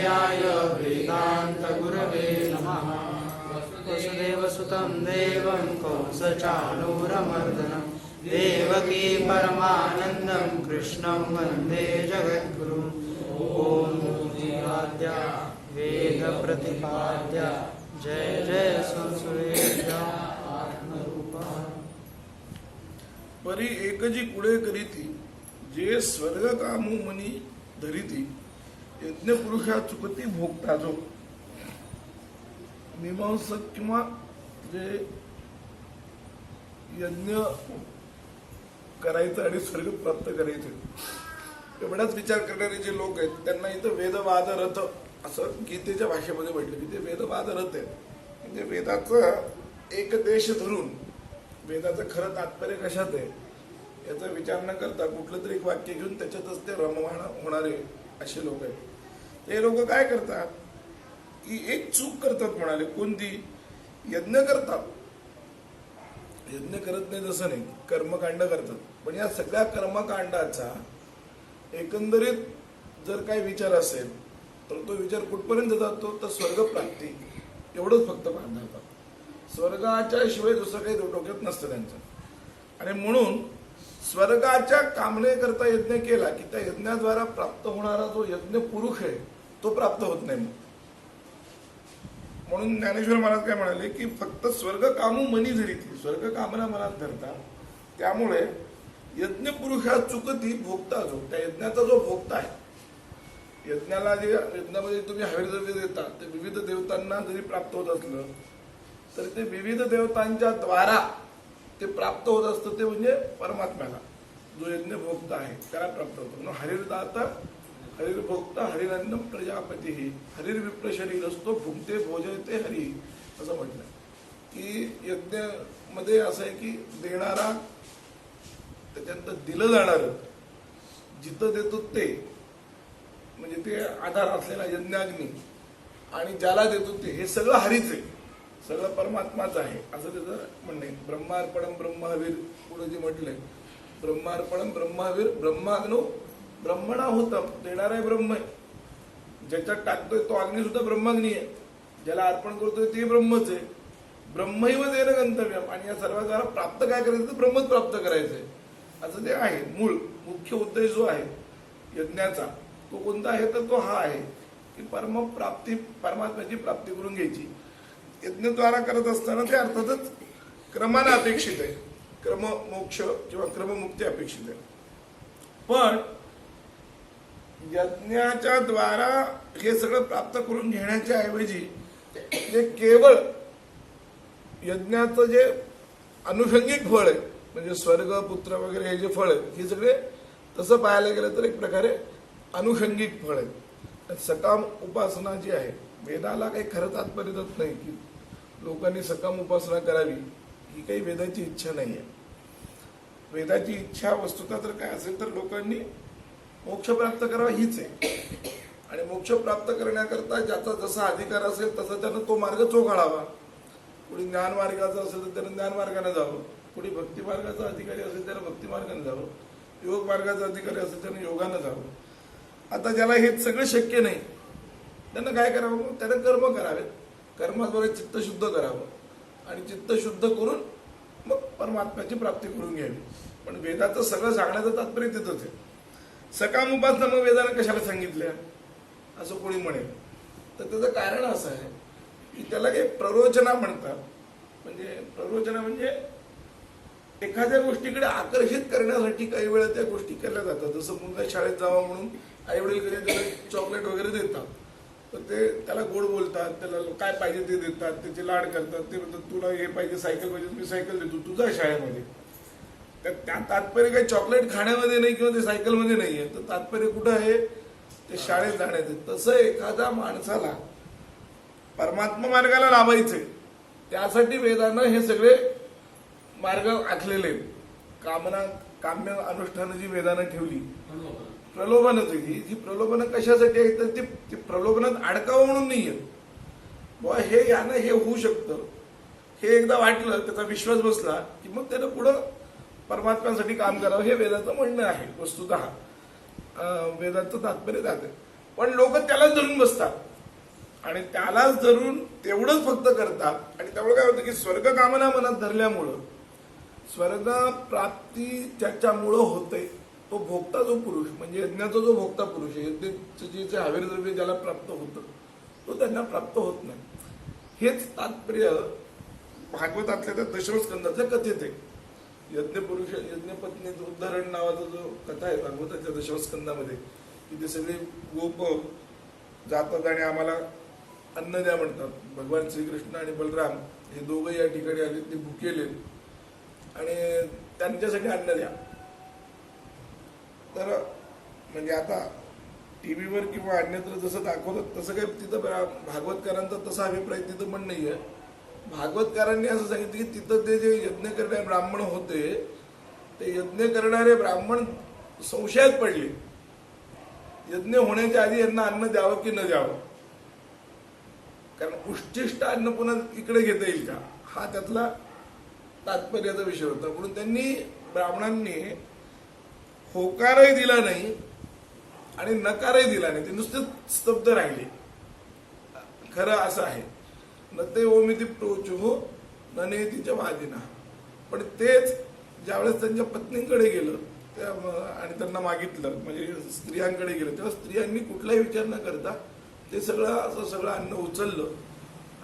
विद्याय वेदान्तगुरवे नमः। वसुदेवसुतं देवं कंसचाणूरमर्दनं देवकी परमानन्दं कृष्णं वन्दे जगद्गुरुम्। ॐ मूर्तिराद्य वेदप्रतिपाद्य जय जय संसुरेन्द्र आत्मरूपा। परी एकजी कुळे करीती जे स्वर्ग कामू मनी धरिती यज्ञ पुरुषा चुकती भोगता जो मीमांसक किंवा जे यज्ञ करायचं आणि स्वर्ग प्राप्त करायचे एवढाच विचार करणारे जे लोक आहेत त्यांना इथं वेदवाद रथ असं गीतेच्या भाषेमध्ये म्हटलं की ते वेदवाद रथ आहे. म्हणजे वेदाचं एक देश धरून वेदाचं खरं तात्पर्य कशात आहे याचा विचार न करता कुठलं तरी एक वाक्य घेऊन त्याच्यातच ते रममाण होणारे असे लोक आहेत. ते लोक काय करतात की एक चूक करतात म्हणाले. कोणती? यज्ञ करतात. यज्ञ करत नाही जसं नाही, कर्मकांड करतात. पण या सगळ्या कर्मकांडाचा एकंदरीत जर काही विचार असेल तर तो विचार कुठपर्यंत जातो तर स्वर्गप्राप्ती एवढंच फक्त बांधतात. स्वर्गाच्या शिवाय दुसरं काही डोक्यात नसतं त्यांचं. आणि म्हणून स्वर्गाच्या कामनेकरता यज्ञ केला की त्या यज्ञाद्वारा प्राप्त होणारा जो यज्ञ पुरुष आहे तो प्राप्त होत नाही. म्हणून ज्ञानेश्वर महाराज काय म्हणाले की फक्त स्वर्ग कामू मनी धरिती, स्वर्ग कामना मनात धरतात. त्यामुळे यज्ञ पुरुषा चुकती भोगता जो, त्या यज्ञाचा जो भोगता आहे, यज्ञाला जे यज्ञामध्ये तुम्ही हविर्द्रव्य देता ते विविध देवतांना जरी प्राप्त होत असलं तर ते विविध देवतांच्या द्वारा ते प्राप्त होत असतं. ते म्हणजे परमात्म्याला जो यज्ञ भोगता आहे त्याला प्राप्त होतं. म्हणून हरिर्दाता हरिर्भोक्ता हरिरन्नम प्रजापती हरिर विप्र शरीर असतो भुंगते भोजयते हरी असं म्हटलं. की यज्ञ मध्ये असं आहे की देणारा त्याच्यानंतर दिलं जाणार जिथं देतो ते म्हणजे ते आधार असलेला यज्ञाग्नी आणि ज्याला देतो ते हे सगळं हरीच आहे, सगळं परमात्माच आहे असं त्याचं म्हणणं आहे. ब्रह्मार्पणम ब्रह्महवीर पुढे जे म्हटलंय ब्रह्मार्पणम ब्रह्महवीर ब्रह्माग्नो ब्रह्मणा होतं. देणारा ब्रह्म आहे, ज्याच्यात टाकतोय तो अग्नी सुद्धा ब्रह्माग्नी आहे, ज्याला अर्पण करतोय ते ब्रह्मच आहे. ब्रह्मैव देणं गंतव्यम. आणि या सर्वांद्वारा प्राप्त काय करायचं तर ब्रह्मच प्राप्त करायचंय असं ते आहे. मूळ मुख्य उद्देश जो आहे यज्ञाचा तो कोणता आहे तर तो हा आहे की परमप्राप्ती परमात्म्याची प्राप्ती करून घ्यायची. यज्ञद्वारा करत असताना ते अर्थातच क्रमाने अपेक्षित आहे, क्रम मोक्ष किंवा क्रममुक्ती अपेक्षित आहे. पण यज्ञाच्या द्वारा हे सगळं प्राप्त करून घेण्याच्या ऐवजी जे केवळ यज्ञाचं जे अनुषंगिक फळ आहे म्हणजे स्वर्ग पुत्र वगैरे हे जे फळ आहे हे सगळे तसं पाहायला गेलं तर एक प्रकारे अनुषंगिक फळ आहे. सकाम उपासना जी आहे वेदाला काही खरं तात्पर्य देत नाही की लोकांनी सकाम उपासना करावी ही काही वेदाची इच्छा नाही आहे. वेदाची इच्छा वस्तुतः तर काय असेल तर लोकांनी मोक्ष प्राप्त करावा हीच आहे. आणि मोक्ष प्राप्त करण्याकरता ज्याचा जसा अधिकार असेल तसा त्यानं तो मार्ग चोखाळावा. कुणी ज्ञान मार्गाचा असेल तर त्यानं ज्ञान मार्गाने जावं, कुणी भक्ती मार्गाचा अधिकारी असेल त्यानं भक्ती मार्गाने जावं, योग मार्गाचा अधिकारी असेल त्यानं योगानं जावं. आता ज्याला हे सगळं शक्य नाही त्यानं काय करावं त्यानं कर्म करावेत. कर्माद्वारे चित्त शुद्ध करावं आणि चित्त शुद्ध करून मग परमात्म्याची प्राप्ती करून घ्यावी. पण वेदाचं सगळं सांगण्याचं तात्पर्य तिथंच आहे. सकाम उपासना मग वेदानं कशाला सांगितल्या असं कोणी म्हणेल तर त्याचं कारण असं आहे की त्याला काही प्ररोचना म्हणतात. म्हणजे प्ररोचना म्हणजे एखाद्या गोष्टीकडे आकर्षित करण्यासाठी काही वेळा त्या गोष्टी केल्या जातात. जसं मुलगा शाळेत जावं म्हणून आई वडील कधी त्याला चॉकलेट वगैरे देतात तर ते त्याला गोड बोलतात, त्याला काय पाहिजे ते देतात, त्याचे लाड करतात. ते म्हणतात तुला हे पाहिजे सायकल पाहिजे मी सायकल देतो तुझा शाळेमध्ये. तर त्या तात्पर्य काही चॉकलेट खाण्यामध्ये नाही किंवा ते सायकलमध्ये नाही आहे, तर तात्पर्य कुठं आहे ते शाळेत जाण्याचं. तसं एखाद्या माणसाला परमात्मा मार्गाला लावायचंय त्यासाठी वेदांना हे सगळे मार्ग आखलेले. काम्य अनुष्ठानं जी वेदानं ठेवली प्रलोभनच आहे. ही प्रलोभनं कशासाठी आहेत तर ती प्रलोभनात अडकावं म्हणून नाही आहेत. बुवा हे यानं हे होऊ शकतं हे एकदा वाटलं त्याचा विश्वास बसला की मग त्यानं पुढं परमात्म्यासाठी काम करावं हे वेदाचं म्हणणं आहे. वस्तुतः वेदाचं तात्पर्य जाते. पण लोक त्यालाच धरून बसतात आणि त्यालाच धरून तेवढंच फक्त करतात आणि त्यामुळे काय होतं की स्वर्ग कामना मनात धरल्यामुळं स्वर्ग प्राप्ती त्याच्यामुळं होते. तो भोगता जो पुरुष म्हणजे यज्ञाचा जो भोगता पुरुष आहे, यज्ञाचे जे हवीर द्रव्य ज्याला प्राप्त होतं तो त्यांना प्राप्त होत नाही. हेच तात्पर्य भागवतातल्या त्या दशमस्कंदाच्या कथेत आहे. यज्ञपुरुष यज्ञपत्नीचं उदाहरण नावाचा जो कथा आहे भागवताच्या दशमस्कंदामध्ये, की ते सगळे गोप जातात आणि आम्हाला अन्न द्या म्हणतात. भगवान श्रीकृष्ण आणि बलराम हे दोघं या ठिकाणी आले, ते भुकेले आणि त्यांच्यासाठी अन्न द्या. तर म्हणजे आता टीव्हीवर किंवा अन्यत्र जसं दाखवतात तसं काही तिथं भागवतकारांचा तसा अभिप्राय तिथं पण नाहीये. भागवतकारांनी असं सांगितलं की तिथं ते जे यज्ञ करणारे ब्राह्मण होते ते यज्ञ करणारे ब्राह्मण संशयात पडले. यज्ञ होण्याच्या आधी यांना अन्न द्यावं की न द्यावं, कारण उच्छिष्ट अन्न पुन्हा इकडे घेता येईल का, हा त्यातला तात्पर्याचा विषय होता. म्हणून त्यांनी ब्राह्मणांनी होकारही दिला नाही आणि नकारही दिला नाही, ते नुसते स्तब्ध राहिले. खरं असं आहे न ते ओमिती प्रोचुहो न नेतीच्या वादिना. पण तेच ज्यावेळेस त्यांच्या पत्नींकडे गेलं आणि त्यांना मागितलं म्हणजे स्त्रियांकडे गेलं तेव्हा स्त्रियांनी कुठलाही विचार न करता ते सगळं अन्न उचललं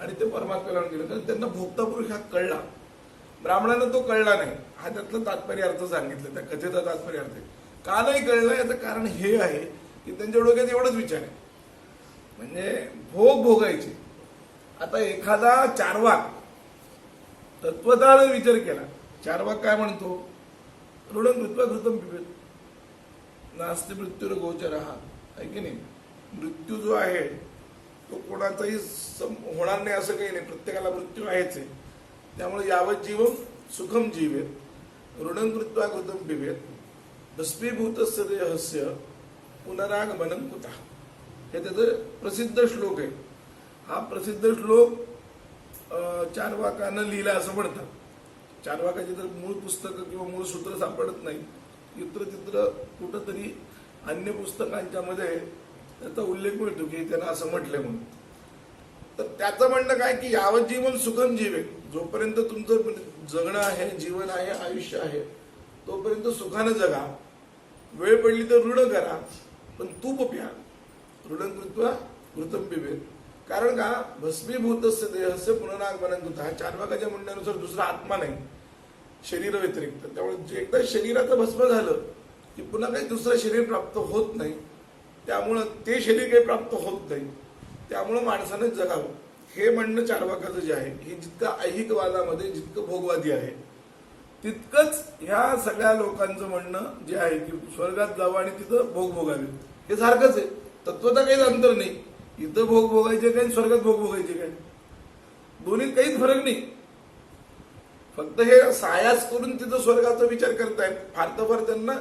आणि ते परमात्म्याला गेलं. कारण त्यांना भोगता पुरुष हा कळला, ब्राह्मणांना तो कळला नाही. हा त्यातला तात्पर्य अर्थ सांगितलं, त्या कथेचा तात्पर्य अर्थ आहे. का नाही कळलं याचं कारण हे आहे की त्यांच्या डोक्यात एवढंच विचार आहे म्हणजे भोग भोगायचे. आता एखादा चार्वाक तत्वतः विचार केला, चार्वाक काय म्हणतो, ऋणं कृत्वा घृतं पिबेत नास्ति मृत्यूर गोचर आहे की नाही. मृत्यू जो आहे तो कोणाचाही होणार नाही असं काही नाही, प्रत्येकाला मृत्यू आहेच आहे. त्यामुळे यावत जीवम सुखम जीवेत ऋणं कृत्वा घृतं पिबेत भस्मीभूतस्य देहस्य पुनरागमनं कुतः. हे त्याचं प्रसिद्ध श्लोक आहे. हा प्रसिद्ध श्लोक चार्वाकानं लिहिला असं म्हणतात. चार्वाकाची तर मूळ पुस्तकं किंवा मूळ सूत्र सापडत नाही, इतर तित्र कुठंतरी अन्य पुस्तकांच्या मध्ये त्याचा उल्लेख मिळतो की त्यांना असं म्हटलंय म्हणून. तर त्याचं म्हणणं काय की यावत जीवन सुखम जीवे, जोपर्यंत तुमचं जगणं आहे, जीवन आहे, आयुष्य आहे तोपर्यंत सुखानं जगा. वेळ पडली तर ऋण करा पण तूप प्या, ऋणं कृत्वा घृतं पिबेत. कारण का भस्मीभूतस्य देहस्य पुनरागमनं कुतः. चार्वाकाच्या म्हणण्यानुसार दुसरा आत्मा नाही शरीर व्यतिरिक्त. त्यामुळे एकदा शरीराचं भस्म झालं की पुन्हा काही दुसरं शरीर प्राप्त होत नाही. त्यामुळं ते शरीर काही प्राप्त होत नाही. त्यामुळं माणसानं जगावं हे म्हणणं चार्वाकाचं जे आहे, हे जितकं ऐहिकवादामध्ये जितकं भोगवादी आहे तितकंच ह्या सगळ्या लोकांचं म्हणणं जे आहे की स्वर्गात जावं आणि तिथं भोग भोगावे, हे सारखंच आहे. तत्वता काहीच अंतर नाही. इथं भोग भोगायचे काय, स्वर्गात भोग भोगायचे काय, दोन्हीत काहीच फरक नाही. फक्त हे सायास करून तिथं स्वर्गाचा विचार करतायत. फार तर फार त्यांना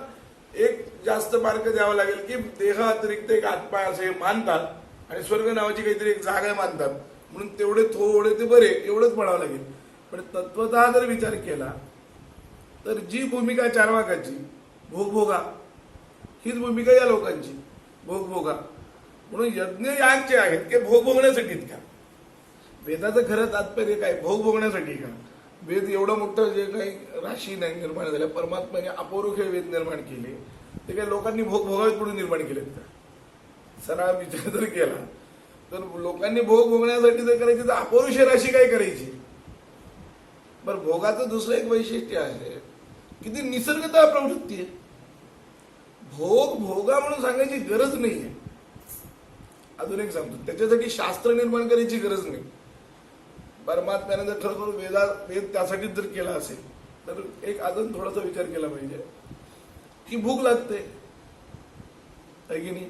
एक जास्त मार्क द्यावा लागेल की देह अतिरिक्त एक आत्मा असे मानतात आणि स्वर्ग नावाची काहीतरी एक जागा मानतात म्हणून तेवढे थोडे ते बरे एवढंच म्हणावं लागेल. पण तत्वतः जर विचार केला तर जी भूमिका चार्वाकाची भोगभोगा हीच भूमिका या लोकांची भोगभोगा. म्हणून यज्ञ यागचे आहेत की भोग भोगण्यासाठीच का. वेदाचं खरं तात्पर्य काय, भोग भोगण्यासाठी का. वेद एवढं मोठं जे काही राशी नाही निर्माण झाल्या, परमात्म्याने अपौरुष वेद निर्माण केले ते काही लोकांनी भोग भोगावेत म्हणून निर्माण केलेत का. सरळ विचार जर केला तर लोकांनी भोग भोगण्यासाठी जर करायची तर अपौरुष राशी काय करायची. बरं, भोगाचं दुसरं एक वैशिष्ट्य आहे की ती निसर्गता प्रवृत्ती आहे. भोग भोगा म्हणून सांगायची गरज नाहीये. अजून एक सांगतो, त्याच्यासाठी शास्त्र निर्माण करायची गरज नाही. परमात्म्याने जर खरोखर वेद त्यासाठीच जर केला असेल तर एक अजून थोडासा विचार केला पाहिजे की भूक लागते आहे की नाही.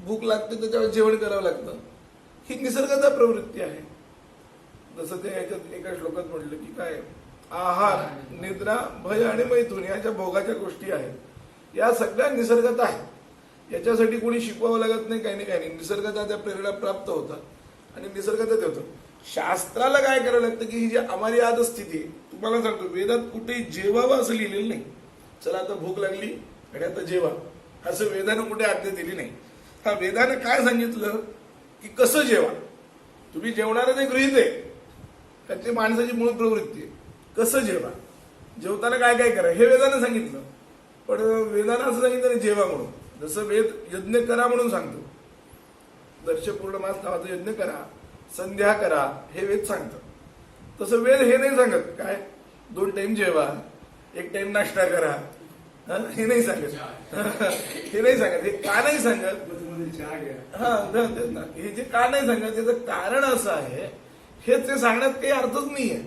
भूक लागते त्याच्यावर जेवण करावं लागतं, ही निसर्गाचा प्रवृत्ती आहे. जसं ते ह्याच्यात एका श्लोकात म्हटलं की काय, आहार, निद्रा, भय आणि मैथुन या ज्या भोगाच्या गोष्टी आहेत या सगळ्या निसर्गात आहेत. याच्यासाठी कोणी शिकवावं लागत नाही, काही नाही. निसर्गाचा त्या प्रेरणा प्राप्त होतात आणि निसर्गातच होतं. शास्त्राला काय करावं लागतं की ही जी अमर्याद स्थिती आहे, तुम्हाला सांगतो वेदात कुठेही जेवावं असं लिहिलेलं नाही. चला आता भूक लागली आणि आता जेवा असं वेदानं कुठे आज्ञा दिली नाही. हा वेदाने काय सांगितलं की कसं जेवा. तुम्ही जेवणारा ते गृहीत आहे, कारण ते माणसाची मूळ प्रवृत्ती आहे. कसं जेवा, जेवताना काय काय करा हे वेदाने सांगितलं. पण वेदाने असं सांगितलं नाही जेवा म्हणून. जसं वेद यज्ञ करा म्हणून सांगतो, दर्श पूर्णमास नावाचा यज्ञ करा, संध्या करा हे वेद सांगतं. तसं वेद हे नाही सांगत काय 2 टाइम जेवा, 1 टाइम नाश्ता करा, हे नाही सांगत. हे नाही सांगत. हे का नाही सांगत, हा तेच ना, हे जे का नाही सांगत त्याचं कारण असं आहे, हेच ते सांगण्यात काही अर्थच नाहीये.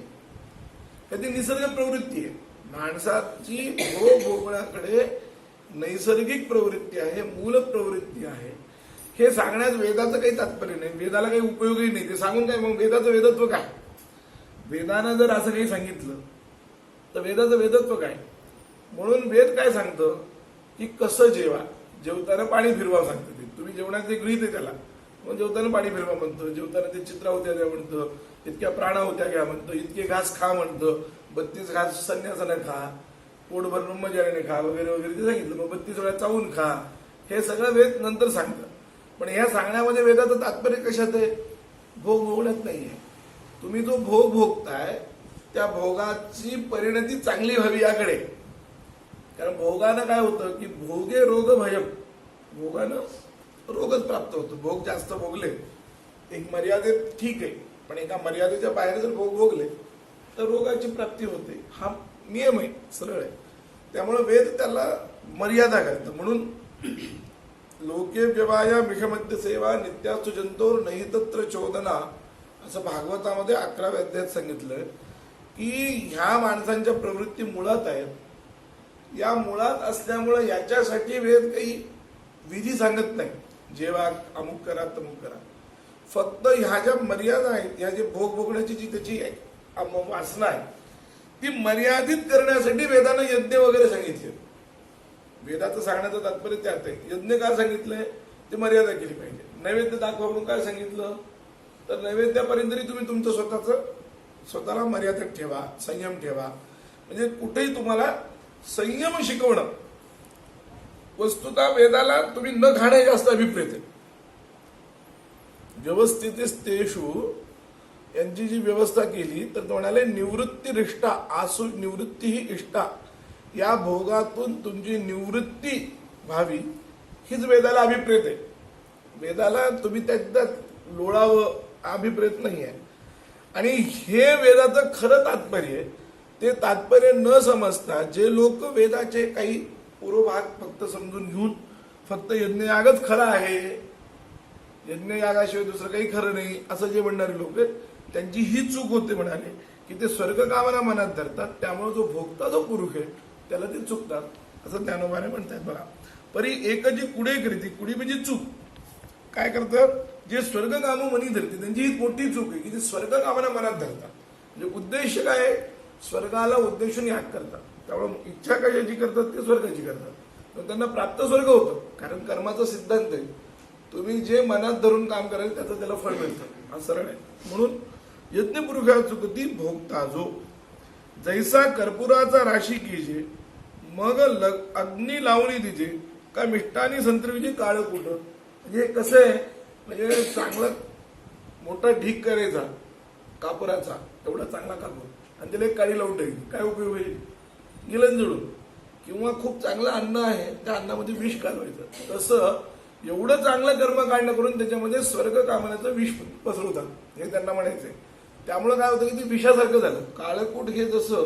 कधी निसर्ग प्रवृत्ती आहे माणसाची, भोग भोगण्याकडे नैसर्गिक प्रवृत्ती आहे, मूल प्रवृत्ती आहे. हे सांगण्यात वेदाचं काही तात्पर्य नाही, वेदाला काही उपयोगही नाही. ते सांगून काय मग वेदाचं वेदत्व काय. वेदानं जर असं काही सांगितलं तर वेदाचं वेदत्व काय. म्हणून वेद काय सांगतं की कसं जेवा, जेवताना पाणी फिरवा सांगतं. ते तुम्ही जेवणात ते गृहीत आहे त्याला, मग जेवताना पाणी फिरवा म्हणतं, जेवताना ते चित्रा होत्या द्या म्हणतं, इतक्या प्राणा होत्या घ्या म्हणतं, इतके घास खा म्हणतं, 32 घास संन्यासानं खा, पोटभर ब्रह्मचार्याने खा वगैरे वगैरे ते सांगितलं. मग 32 वेळा चावून खा, हे सगळं वेद नंतर सांगतं. पण ह्या सांगण्यामध्ये वेदाचं तात्पर्य कशात आहे, भोग भोगण्यात नाहीये. तुम्ही जो भोग भोगताय त्या भोगाची परिणती चांगली व्हावी याकडे. कारण भोगानं काय होतं की भोगे रोग भयम, भोगानं रोगच प्राप्त होतो. भोग जास्त भोगले एक मर्यादेत ठीक आहे, पण एका मर्यादेच्या बाहेर जर भोग भोगले तर रोगाची प्राप्ती होते. हा नियम आहे, सरळ आहे. त्यामुळे वेद त्याला मर्यादा घालतं. म्हणून लोके व्यवाया मिषमद्य सेवा नित्यासु जंतोर नाही तत्र चोदना, असं भागवतामध्ये 11व्या अध्यायात सांगितलंय की ह्या माणसांच्या प्रवृत्ती मुळात आहेत. या मुळात असल्यामुळे याच्यासाठी वेद काही विधी सांगत नाही, जेव्हा अमुक करा तमुक करा. फक्त ह्या ज्या मर्यादा आहेत, ह्या जे भोग भोगण्याची जी त्याची वासना आहे ती मर्यादित करण्यासाठी वेदानं यज्ञ वगैरे सांगितले. वेदाचं सांगण्याचं तात्पर्य त्यात आहे. यज्ञ काय सांगितलंय, ते मर्यादा केली पाहिजे. नैवेद्य दाखवा म्हणून काय सांगितलं, तर नैवेद्यापर्यंत तुम्ही तुमचं स्वतःला मर्यादित ठेवा, संयम ठेवा. म्हणजे कुठेही तुम्हाला संयम शिकवणं. वस्तुतः वेदाला तुम्ही न खाणे जास्त अभिप्रेत आहे. व्यवस्थितेषु यांची जी व्यवस्था केली तर तो म्हणाले निवृत्तीरिष्टा आसु निवृत्ती ही इष्टा, या भोगातून तुमची निवृत्ती व्हावी हीच वेदाला अभिप्रेत आहे. वेदाला तुम्ही त्याच्यात लोळावं अभिप्रेत नाही आहे. आणि हे वेदाचं खरं तात्पर्य आहे. ते तात्पर्य न समजता जे लोक वेदाचे काही पूर्वभाग फक्त समजून घेऊन फक्त यज्ञयागच खरं आहे, यज्ञयागाशिवाय दुसरं काही खरं नाही असं जे म्हणणारे लोक आहेत, त्यांची ही चूक होते. म्हणाले की ते स्वर्ग कामना मनात धरतात, त्यामुळे जो भोगता जो पुरुष आहे त्याला ते चुकतात, असं ज्ञानोबाने म्हणतात. बघा, परी एक जी कुडे करीती, कुडी म्हणजे चूक. काय करतात, जे स्वर्ग कामो मनी धरते त्यांची ही मोठी चूक आहे की ते स्वर्ग कामना मनात धरतात. म्हणजे उद्देश काय आहे, स्वर्गाला उद्देशून याग करतात. त्यामुळे इच्छा कशाची करतात, ते स्वर्गाची करतात. पण त्यांना प्राप्त स्वर्ग होतं, कारण कर्माचा सिद्धांत आहे. तुम्ही जे मनात धरून काम कराल त्याचं त्याला फळ मिळतं, हा सरळ आहे. म्हणून यज्ञपुरुषा चुकती भोगता जो, जैसा कर्पुराचा राशी कीजे, मग अग्नी लावणी दिजे, का मिष्टानी संत्रवीचे काळ कुठं. म्हणजे कसं आहे, म्हणजे चांगला मोठा ढीक करायचा कापुराचा, एवढा चांगला कापूर, आणि त्याला एक काळी लावून टाकली, काय उपयोग होईल, गिलन जोडून. किंवा खूप चांगलं अन्न आहे त्या अन्नामध्ये विष घालवायचं. तसं एवढं चांगलं कर्म काढणं करून त्याच्यामध्ये स्वर्ग कामण्याचं विष पसरवतात, हे त्यांना म्हणायचंय. त्यामुळे काय होतं की ते विषासारखं झालं. काळकूट हे जसं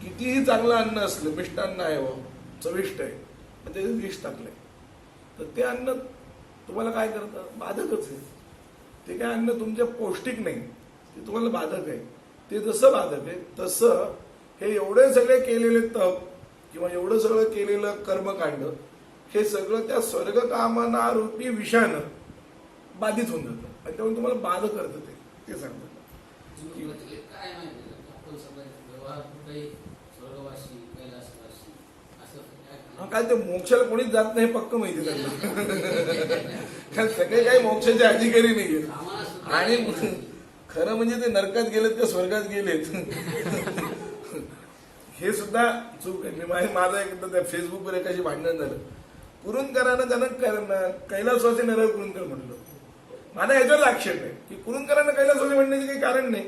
कितीही चांगलं अन्न असलं, मिष्टान्न आहे व चविष्ट आहे, पण त्याच्यात विष टाकलंय, तर ते अन्न तुम्हाला काय करतं, बाधकच आहे. ते काय अन्न तुमच्या पौष्टिक नाही, ते तुम्हाला बाधक आहे. ते जसं बाधक आहे तसं हे एवढे सगळे केलेले तप किंवा एवढं सगळं केलेलं कर्मकांड हे सगळं त्या स्वर्ग कामना रूपी विषानं बाधित होऊन जातं, आणि त्यामुळे तुम्हाला बाध करतं. ते सांगतात काय ते मोक्षाला कोणीच जात नाही, पक्क माहिती त्यांना. सगळे काही मोक्षाचे अधिकारी नाही. आणि खरं म्हणजे ते नरकात गेलेत का स्वर्गात गेलेत हे सुद्धा चूक आहे. माझं एकदा त्या फेसबुकवर एकाशी भांडण झालं. कुरुंदकरांना त्यांना कैलासवासी नरहर कुरुंदकर म्हणलं. माझा याच्यावर आक्षेप आहे की कुरुंदकरांना कैलासवासी म्हणण्याचे काही कारण नाही.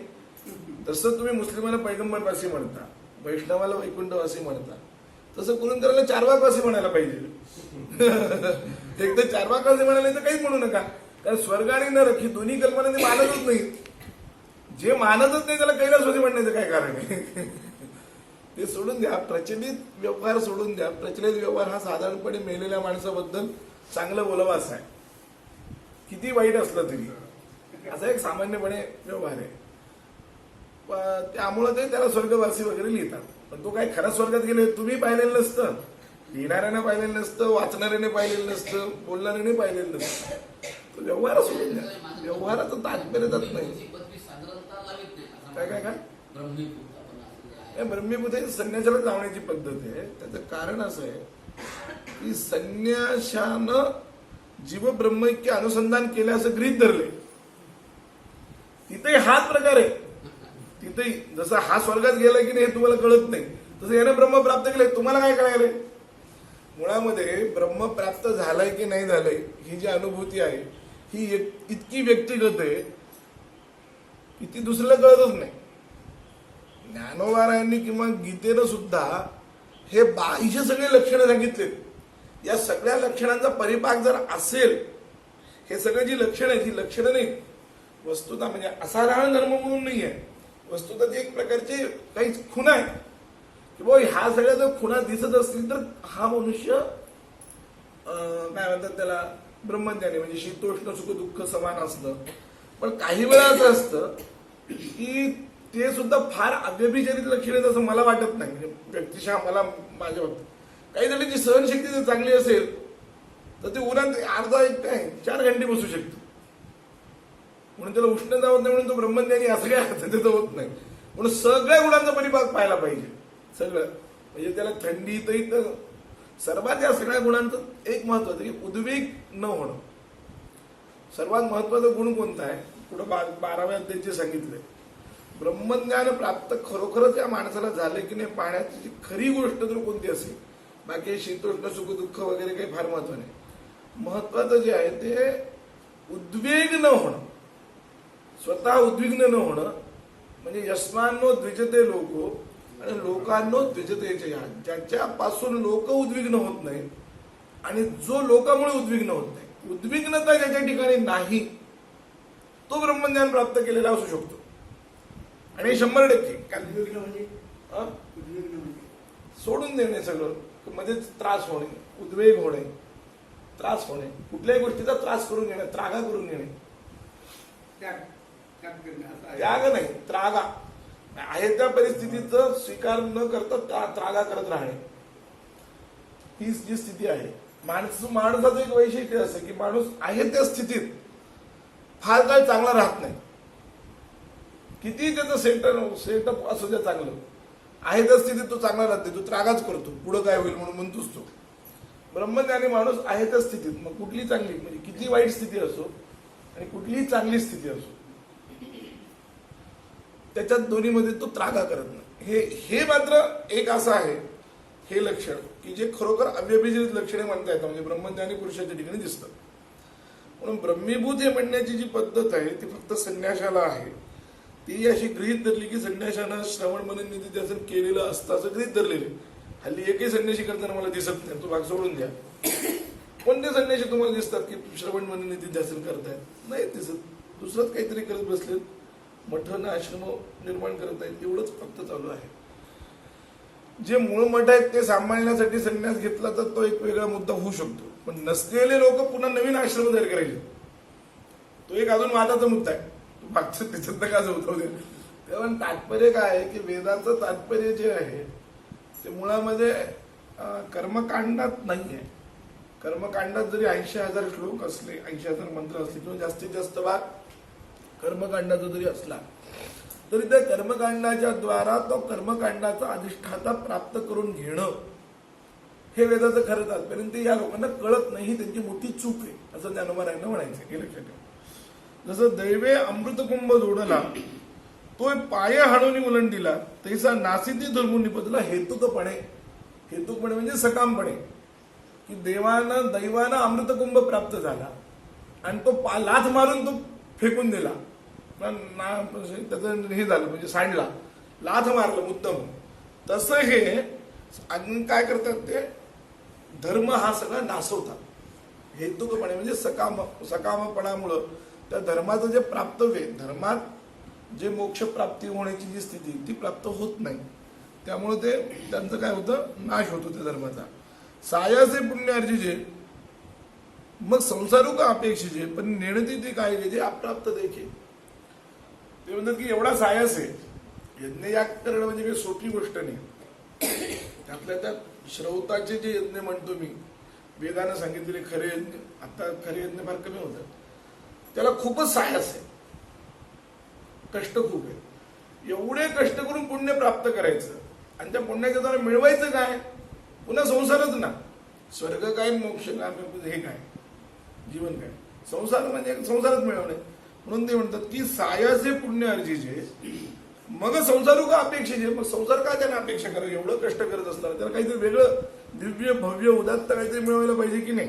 तसं तुम्ही मुस्लिमांना पैगंबरवासी म्हणता, वैष्णवाला वैकुंठवासी म्हणता, तसं कुरुंदकरांना चारवाकवासी म्हणायला पाहिजे. एक तर चारवाकवासी म्हणाले तर काहीच म्हणू नका, कारण स्वर्ग आणि नरक ही दोन्ही कल्पना ते मानतच नाही. जे मानतच नाही त्याला कैलासवासी म्हणण्याचं काय कारण आहे? ते सोडून द्या, प्रचलित व्यवहार सोडून द्या. प्रचलित व्यवहार हा साधारणपणे मेलेल्या माणसाबद्दल चांगलं बोलावं असा आहे, किती वाईट असलं तरी असा एक सामान्यपणे व्यवहार आहे. त्यामुळे ते त्याला स्वर्गवासी वगैरे लिहितात. पण तो काय खरा स्वर्गात गेले तुम्ही पाहिलेलं नसतं, लिहिणाऱ्याने पाहिलेलं नसतं, वाचणाऱ्याने पाहिलेलं नसतं, बोलणाऱ्याने पाहिलेलं नसतं. तो व्यवहार सोडून द्या, व्यवहाराचं तात्पर्य जात नाही. काय काय काय ब्रह्मीभूत हे संन्यासाला लावण्याची पद्धत आहे. त्याचं कारण असं आहे की संन्याशानं जीव ब्रह्मैक्य अनुसंधान केलं असं गृहीत धरले. तिथे हाच प्रकार आहे. तिथे जसं हा स्वर्गात गेला की नाही हे तुम्हाला कळत नाही, तसं याने ब्रह्म प्राप्त केले तुम्हाला काय कळायलंय? मुळामध्ये ब्रह्म प्राप्त झालंय की नाही झालंय ही जी अनुभूती आहे ही इतकी व्यक्तिगत आहे की ती दुसऱ्याला कळतच नाही. ज्ञानोबारायांनी किंवा गीतेनं सुद्धा हे बाह्य सगळे लक्षणं सांगितलेत. या सगळ्या लक्षणांचा परिपाक जर असेल, हे सगळे जी लक्षणं आहेत ही लक्षणं नाही वस्तुता, म्हणजे असाधारण धर्म म्हणून नाही आहे, वस्तुता ती एक प्रकारचे काही खुणा आहे की बाबा ह्या सगळ्या जर खुणा दिसत असतील तर हा मनुष्य काय म्हणतात त्याला ब्रह्मज्ञानी, म्हणजे शीतोष्ण सुख दुःख समान असतं. पण काही वेळा असं असतं की ते सुद्धा फार अव्यभिचारित लक्षण आहेत असं मला वाटत नाही. म्हणजे व्यक्तिशः मला माझ्या बाबतीत काही जणांची सहनशक्ती जर चांगली असेल तर ते उन्हात अर्धा एक काय 4 घंटे बसू शकतो. म्हणून त्याला उष्णता होत नाही म्हणून तो ब्रह्मज्ञानी असं काय अर्थ त्याचं होत नाही. म्हणून सगळ्या गुणांचा परिपाक पाहायला पाहिजे. सगळं म्हणजे त्याला थंडीतही तर सर्वात या सगळ्या गुणांचं एक महत्वाचं की उद्वेग न होणं. सर्वात महत्वाचा गुण कोणता आहे? पुढे 12व्या अध्यायाचे सांगितलंय. ब्रह्मज्ञान प्राप्त खरोखरच या माणसाला झाले की नाही पाहण्याची खरी गोष्ट जर कोणती असेल, बाकी शीतोष्ण सुख दुःख वगैरे काही फार महत्व नाही. महत्वाचं जे आहे ते उद्वेग न होणं, स्वतः उद्विग्न न होणं. म्हणजे यस्मानो द्विजते लोको आणि लोकांनो द्विजतेचे, ज्याच्यापासून लोक उद्विग्न होत नाही आणि जो लोकांमुळे उद्विग्न होत नाही, उद्विग्नता ज्याच्या ठिकाणी नाही तो ब्रह्मज्ञान प्राप्त केलेला असू शकतो. आणि 100% म्हणजे सोडून देणे सगळं, मध्येच त्रास होणे, उद्वेग होणे, त्रास होणे, कुठल्याही गोष्टीचा त्रास करून घेणे, त्रागा करून घेणे. त्याग नाही, त्रागा आहे त्या परिस्थितीचं स्वीकार न करता त्रागा करत राहणे, ही जी स्थिती आहे. माणसाचं एक वैशिष्ट्य असं की माणूस आहे त्या स्थितीत फार काळ चांगला राहत नाही. किती त्याचं सेटअप असू द्या चांगलं, आहे त्या स्थितीत तो चांगला राहत नाही, तो त्रागाच करतो, पुढं काय होईल म्हणून म्हणतोच तो. ब्रह्मज्ञानी माणूस आहे त्या स्थितीत, मग कुठली चांगली म्हणजे किती वाईट स्थिती असो आणि कुठलीही चांगली स्थिती असो, त्याच्यात दोन्हीमध्ये तो त्रागा करत नाही. हे मात्र एक असं आहे हे लक्षण की जे खरोखर अव्यभिचारित लक्षणे म्हणता येतात, म्हणजे ब्रह्मज्ञानी पुरुषाच्या ठिकाणी दिसतं. म्हणून ब्रह्मीभूत हे म्हणण्याची जी पद्धत आहे ती फक्त संन्याशाला आहे. ती अशी गृहीत धरली की संन्याशानं श्रवण मनन निधिध्यासन केलेलं असतं असं गृहीत धरलेले. हल्ली एकही संन्यासी करताना मला दिसत नाही, तो भाग सोडून द्या. कोणते संन्यासी तुम्हाला दिसतात की श्रवण मनन निधिध्यासन करतायत? नाही दिसत. दुसरंच काहीतरी करत बसले, मठ आश्रम निर्माण करत आहेत, एवढंच फक्त चालू आहे. जे मूळ मठ आहेत ते सांभाळण्यासाठी संन्यास घेतला तर तो एक वेगळा मुद्दा होऊ शकतो, पण नसलेले लोक पुन्हा नवीन आश्रम तयार करायचे तो एक अजून वादाचा मुद्दा आहे. मागचं त्याच्यात का होतं तेव्हा तात्पर्य काय आहे की वेदाचं तात्पर्य जे आहे ते मुळामध्ये कर्मकांडात नाही आहे. कर्मकांडात जरी 80,000 श्लोक असले, 80,000 मंत्र असले किंवा जास्तीत जास्त भाग कर्मकांडाचा जरी असला तरी त्या कर्मकांडाच्या द्वारा तो कर्मकांडाचा अधिष्ठाता प्राप्त करून घेणं हे वेदाचं खरं तात्पर्य. ते या लोकांना कळत नाही, त्यांची मोठी चूक आहे असं ज्ञानोबारायांना म्हणायचं. हे लक्षात ठेवा. जसं दैवे अमृतकुंभ जोडला तो पाय हाणून उलंडीला तैसा नासिती धर्मून निपजला हेतुकपणे. हेतुकपणे म्हणजे सकामपणे की दैवानं अमृतकुंभ प्राप्त झाला आणि तो लाथ मारून तो फेकून दिला. त्याचं हे झालं म्हणजे सांडला, लाथ मारलं मुद्दाम. तसं हे अजून काय करतात ते धर्म हा सगळा नासवतात हेतुकपणे, म्हणजे सकामपणामुळं त्या धर्माचं जे प्राप्तव्य आहे, धर्मात जे मोक्ष प्राप्ती होण्याची जी स्थिती ती प्राप्त होत नाही. त्यामुळे ते त्यांचं काय होतं, नाश होतो त्या धर्माचा. सायाचे पुण्य अर्जिजे मग संसारू का अपेक्षिजे पण नेणती ते काय जे अप्राप्त देखील. ते म्हणतात की एवढा सायास आहे, यज्ञयाग करणं म्हणजे काही सोपी गोष्ट नाही. त्यातल्या त्यात श्रौताचे जे यज्ञ म्हणतो मी, वेदानं सांगितलेले खरे यज्ञ, आता खरे यज्ञ फार कमी होतात, त्याला खूपच सायास आहे, कष्ट खूप आहे. एवढे कष्ट करून पुण्य प्राप्त करायचं आणि त्या पुण्याच्या द्वारा मिळवायचं काय, पुन्हा संसारच ना. स्वर्ग काय, मोक्ष काय, हे काय, जीवन काय, संसार म्हणजे संसारच मिळवणे. म्हणून ते म्हणतात की सायाचे पुण्य अर्जिजे मग संसारू का अपेक्षिजे. मग संसार का त्यांना अपेक्षा करावी, एवढं कष्ट करत असताना त्याला काहीतरी वेगळं दिव्य भव्य उदात्त काहीतरी मिळवायला पाहिजे की नाही.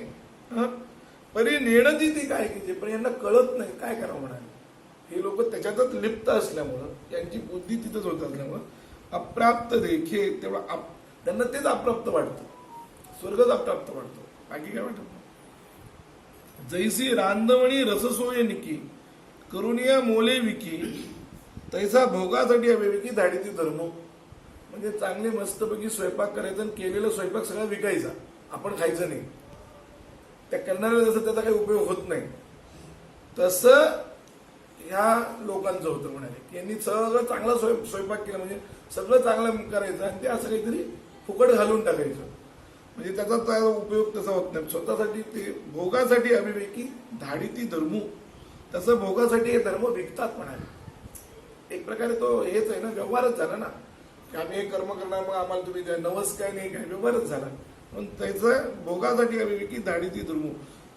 परी नेणती ती काय की पण यांना कळत नाही काय करावं म्हणाले. हे लोक त्याच्यातच लिप्त असल्यामुळं, यांची बुद्धी तिथंच होत असल्यामुळं अप्राप्त देखे तेवढा त्यांना तेच अप्राप्त वाटतं, स्वर्गच अप्राप्त वाटतो, बाकी काय वाटत नाही. जैसी रांदवणी रससोय निकी करुनिया मोले विकी तैसा भोगासाठी अवेविकी धाडीती धर्म. म्हणजे चांगले मस्तपैकी स्वयंपाक करायचा आणि केलेला स्वयंपाक सगळा विकायचा, आपण खायचं नाही. त्या करणाऱ्याला जसं त्याचा काही उपयोग होत नाही तसं ह्या लोकांचं होतं म्हणाले की यांनी सगळं चांगला स्वयंपाक केला, म्हणजे सगळं चांगलं करायचं आणि ते असं काहीतरी फुकट घालून टाकायचं, म्हणजे त्याचा उपयोग तसा होत नाही. स्वतःसाठी ते भोगासाठी अविवेकी धाडीती धर्मू, तसं भोगासाठी हे धर्म विकतात म्हणाले. एक प्रकारे तो हेच आहे ना, व्यवहारच झाला ना की आम्ही हे कर्म करणार मग आम्हाला तुम्ही द्या, नवस काय नाही काय, व्यवहारच झाला. पण त्याचं भोगासाठी अविवेकी धाडीती धर्मू,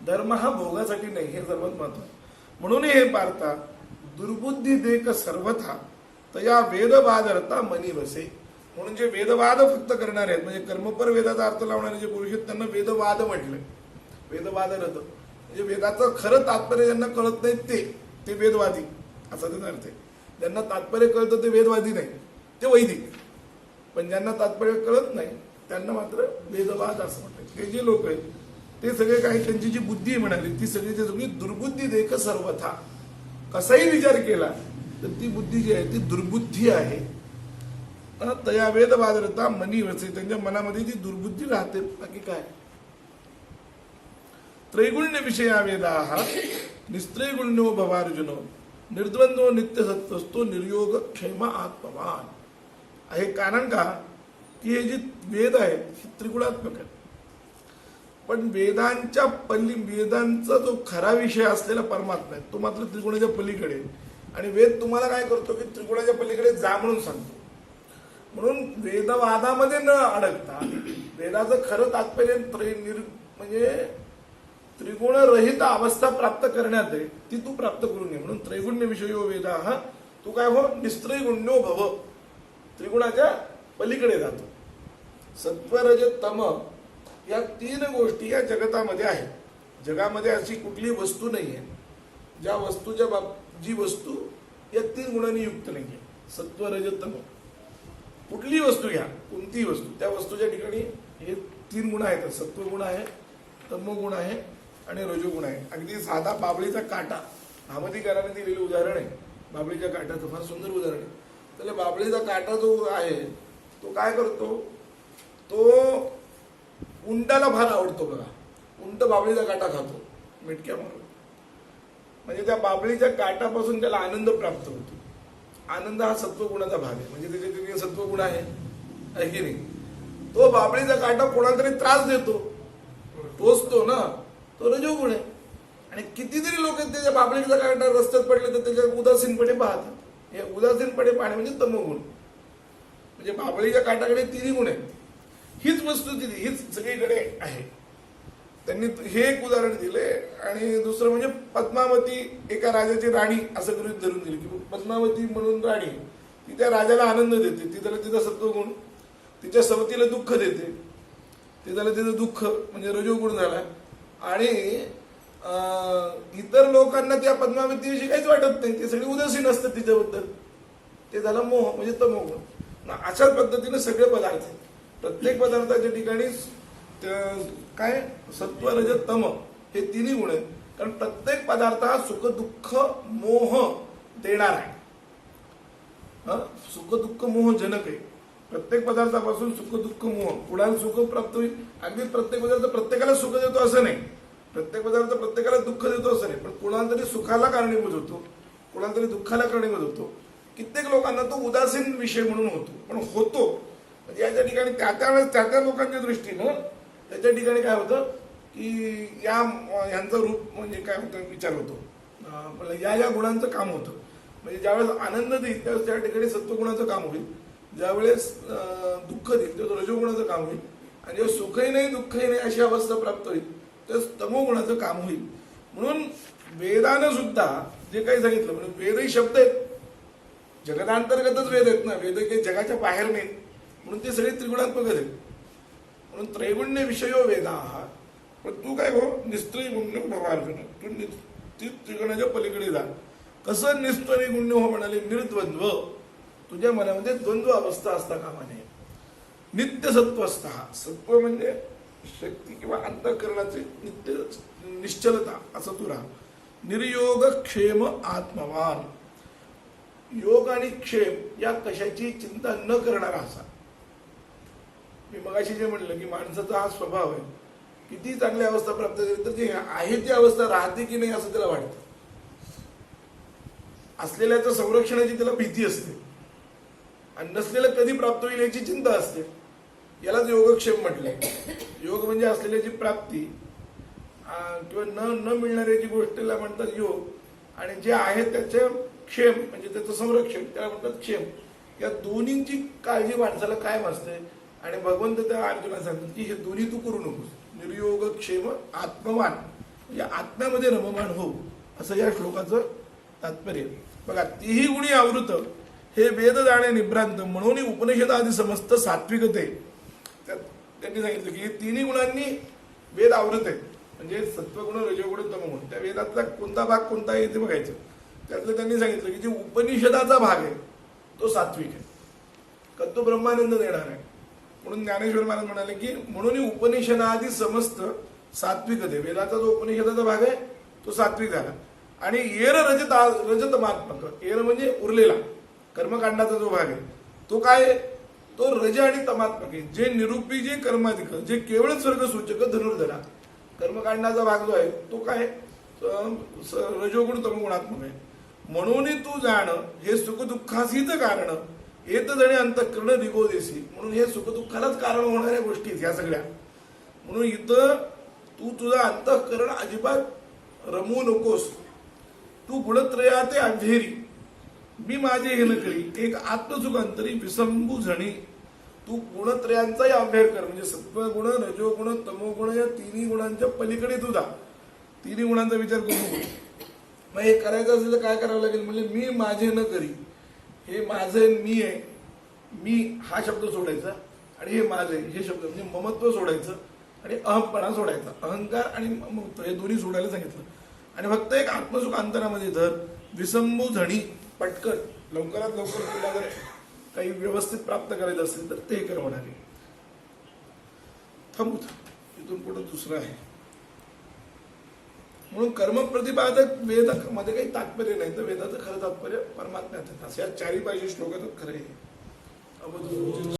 धर्म हा भोगासाठी नाही, हे सर्वात महत्वाचं. म्हणून हे पारता दुर्बुद्धी देक सर्वथा तया वेदवादरता मनी बसे. म्हणून जे वेदवाद फक्त करणारे आहेत, म्हणजे कर्मपर वेदाचा अर्थ लावणारे जे पुरुष आहेत त्यांना वेदवाद म्हटलं. वेदवाद रथ म्हणजे वेदाचं खरं तात्पर्य ज्यांना कळत नाही ते वेदवादी असा त्याचा अर्थ आहे. ज्यांना तात्पर्य कळतं ते वेदवादी नाही, ते वैदिक. पण ज्यांना तात्पर्य कळत नाही त्यांना मात्र वेदवाद असं म्हणतात. ते जे लोक आहेत ते सगळे काही त्यांची जी बुद्धी म्हणाली ती सगळी ते सगळी दुर्बुद्धी देख सर्वथा. कसाही विचार केला तर ती बुद्धी जी आहे ती दुर्बुद्धी आहे. तया वेदवादरता मनी वसे, त्यांच्या मनामध्ये ती दुर्बुद्धी राहते, बाकी काय. त्रैगुण्य विषया वेदाः निस्त्रैगुण्यो भवार्जुनो निर्द्वंद्वो नित्यसत्वस्तो निर्योग क्षेम आत्मवान. आहे कारण का की हे जे वेद आहेत हे त्रिगुणात्मक आहेत, पण वेदांचा जो खरा विषय असलेला परमात्मा आहे तो मात्र त्रिगुणाच्या पलीकडे. आणि वेद तुम्हाला काय करतो की त्रिगुणाच्या पलीकडे जा म्हणून सांगतो. म्हणून वेदवादामध्ये न अडकता वेदाचं खरं तात्पर्य म्हणजे त्रिगुणरहित अवस्था प्राप्त करण्यात आहे, ती तू प्राप्त करून घे. म्हणून त्रैगुण्य विषयो वेदा हा तू काय हो निस्त्रैगुण्यो भव, त्रिगुणाच्या पलीकडे जातो. सत्वरज तम या तीन गोष्टी या जगतामध्ये आहेत. जगामध्ये अशी कुठली वस्तू नाही आहे ज्या वस्तूच्या जी वस्तू या तीन गुणांनी युक्त नाहीये. सत्वरज तम कुठली वस्तू घ्या, कोणतीही वस्तू, त्या वस्तूच्या ठिकाणी हे तीन गुण आहेत. सत्वगुण आहे, तमोगुण आहे आणि रजोगुण आहे. अगदी साधा बाबळीचा काटा, अहमदीकरांनी दिलेलं उदाहरण आहे बाबळीच्या काटाचं, फार सुंदर उदाहरण आहे. त्याला बाबळीचा काटा जो आहे तो काय करतो, तो उंटाला फार आवडतो बघा. उंट बाबळीचा काटा खातो मिटक्या मारून, म्हणजे त्या बाबळीच्या काटापासून त्याला आनंद प्राप्त होतो. आनंद हा सत्वगुणाचा भाग आहे, म्हणजे त्याचे सत्वगुण आहे की नाही. तो बाबळीचा काटा कोणाला तरी त्रास देतो, टोचतो ना, तो रजोगुण आहे. आणि कितीतरी लोक त्याच्या बाबळीचा काटा रस्त्यात पडले तर त्याच्या उदासीनपणे पाहतात. हे उदासीनपणे पाहणे म्हणजे तमोगुण. म्हणजे बाबळीच्या काटाकडे तिन्ही गुण आहेत. हीच वस्तुस्थिती हीच सगळीकडे आहे. त्यांनी हे एक उदाहरण दिले. आणि दुसरं म्हणजे पद्मावती एका राजाची राणी असं गृहीत धरून दिली की पद्मावती म्हणून राणी ती त्या राजाला आनंद देते, ती त्याला तिचा सत्वगुण, तिच्या सवतीला दुःख देते. ते झालं तिचं दुःख म्हणजे रजोगुण झाला. आणि इतर लोकांना त्या पद्मावतीविषयी काहीच वाटत नाही, ते सगळे उदासीन असतात तिच्याबद्दल, ते झालं मोह म्हणजे तमोगुण. अशाच पद्धतीने सगळे पदार्थ, प्रत्येक पदार्थाच्या ठिकाणी काय सत्व रज तम हे तिन्ही गुण आहेत. कारण प्रत्येक पदार्थ हा सुख दुःख मोह देणार आहे. सुख दुःख मोह जनक आहे. प्रत्येक पदार्थापासून सुख दुःख मोह, कुणाला सुख प्राप्त होईल. अगदी प्रत्येक पदार्थ प्रत्येकाला सुख देतो असं नाही, प्रत्येक पदार्थ प्रत्येकाला दुःख देतो असं नाही, पण कुणाला तरी सुखाला कारणीभूत होतो, कुणाला तरी दुःखाला कारणीभूत होतो. कित्येक लोकांना तो उदासीन विषय म्हणून होतो, पण होतो म्हणजे याच्या ठिकाणी त्या लोकांच्या दृष्टीनं त्याच्या ठिकाणी काय होतं की यांचं रूप म्हणजे काय होतं विचार होतो, या गुणांचं काम होतं. म्हणजे ज्यावेळेस आनंद देईल त्यावेळेस त्या ठिकाणी सत्वगुणाचं काम होईल, ज्यावेळेस दुःख देईल त्यावेळेस रजोगुणाचं काम होईल, आणि जेव्हा सुखही नाही दुःखही नाही अशी अवस्था प्राप्त होईल त्यावेळेस तमोगुणाचं काम होईल. म्हणून वेदानं सुद्धा जे काही सांगितलं, म्हणून वेदही शब्द आहेत, जगदांतर्गतच वेद आहेत ना, वेद काही जगाच्या बाहेर नाहीत, म्हणून ते सगळे त्रिगुणात्मक आहेत. म्हणून त्रैगुण्य विषयो वेदा. पण तू काय हो निस्त्रिगुण्य भवार्जुन, तू त्रिगुणाच्या पलीकडे जा. कसं निस्त्रिगुण्य हो म्हणाले, निर्द्वंद्व, तुझ्या मनामध्ये द्वंद्व अवस्था असता कामा नये. नित्य सत्व असता, सत्व म्हणजे शक्ती किंवा अंतःकरणाची नित्य निश्चलता असं तू राहा. निर्योग क्षेम आत्मवान, योग आणि क्षेम या कशाची चिंता न करणारा असा. मी मगाशी जे म्हणलं की माणसाचा हा स्वभाव आहे, किती चांगली अवस्था प्राप्त झाली तर जी आहे ती अवस्था राहते की नाही असं त्याला वाटतं. असलेल्याचं संरक्षणाची त्याला भीती असते, आणि नसलेलं कधी प्राप्त होईल याची चिंता असते. यालाच योगक्षेम म्हटलंय. योग म्हणजे असलेल्याची प्राप्ती किंवा न मिळणाऱ्याची गोष्टीला म्हणतात योग, आणि जे आहे त्याचे क्षेम म्हणजे त्याचं संरक्षण त्याला म्हणतात क्षेम. या दोन्हींची काळजी माणसाला कायम असते, आणि भगवंत त्या अर्जुनाला सांगतात की हे दोन्ही तू करू नकोस. निर्योग क्षेम आत्मवान म्हणजे आत्म्यामध्ये रममान हो, असं या श्लोकाचं तात्पर्य. बघा, तीही गुणी आवृत हे वेद जाणे निभ्रांत, म्हणून उपनिषद आदी समस्त सात्विकते. त्यांनी सांगितलं की हे तिन्ही गुणांनी वेद आवृत आहे, म्हणजे सत्वगुण रजोगुण तमोगुण. त्या वेदातला कोणता भाग कोणता आहे ते बघायचं. त्यातलं त्यांनी सांगितलं की जे उपनिषदाचा भाग आहे तो सात्विक आहे, का तो ब्रह्मानंद देणार आहे. म्हणून ज्ञानेश्वर महाराज म्हणाले की म्हणून उपनिषदादी समस्त सात्विकते, वेदाचा जो उपनिषदाचा भाग आहे तो सात्विक झाला. आणि येर रजतमात्मक, येर म्हणजे उरलेला कर्मकांडाचा जो भाग आहे तो काय, तो रज आणि तमात्मक आहे. जे निरूपी, जे कर्माधिक, जे केवळ स्वर्ग सूचक धनुर्धरा. कर्मकांडाचा भाग जो आहे तो काय रजोगुण तमोगुणात्मक आहे. म्हणून तू जाण हे सुखदुःखासीच कारण, येत जणे अंतःकरण दिगोदेसी. म्हणून हे सुखदुःखालाच कारण होणाऱ्या गोष्टी ह्या सगळ्या. म्हणून इथं तू तुझं अंतःकरण अजिबात रमवू नकोस. तू गुणत्रयाते अंधेरी, मी माझे हे नकळी, एक आत्मसुख अंतरी विसंबू झणी. तू गुणत्रयांचाही अभ्यास कर, म्हणजे सत्वगुण रजोगुण तमोगुण या तिन्ही गुणांच्या पलीकडे तुझा तिन्ही गुणांचा विचार करू नको. मग हे करायचं असेल तर काय करावं लागेल, म्हणजे मी माझे न करी, हे माझे मी आहे, मी हा शब्द सोडायचा, आणि हे माझे हे शब्द म्हणजे ममत्व सोडायचं, आणि अहमपणा सोडायचा. अहंकार आणि ममत्व हे दोन्ही सोडायला सांगितलं. आणि फक्त एक आत्मसुख अंतरामध्ये धर. विसंबू झणी, पटकन लवकरात लवकर तुला जर काही व्यवस्थित प्राप्त करायचं असेल तर ते कर म्हणाले. थांबू, इथून पुढे दुसरं आहे. म्हणून कर्मप्रतिपादक वेदामध्ये काही तात्पर्य नाही, तर वेदाचं खरं तात्पर्य परमात्म्याचं. अशा चारी पाहिजे श्लोकातच खरं आहे.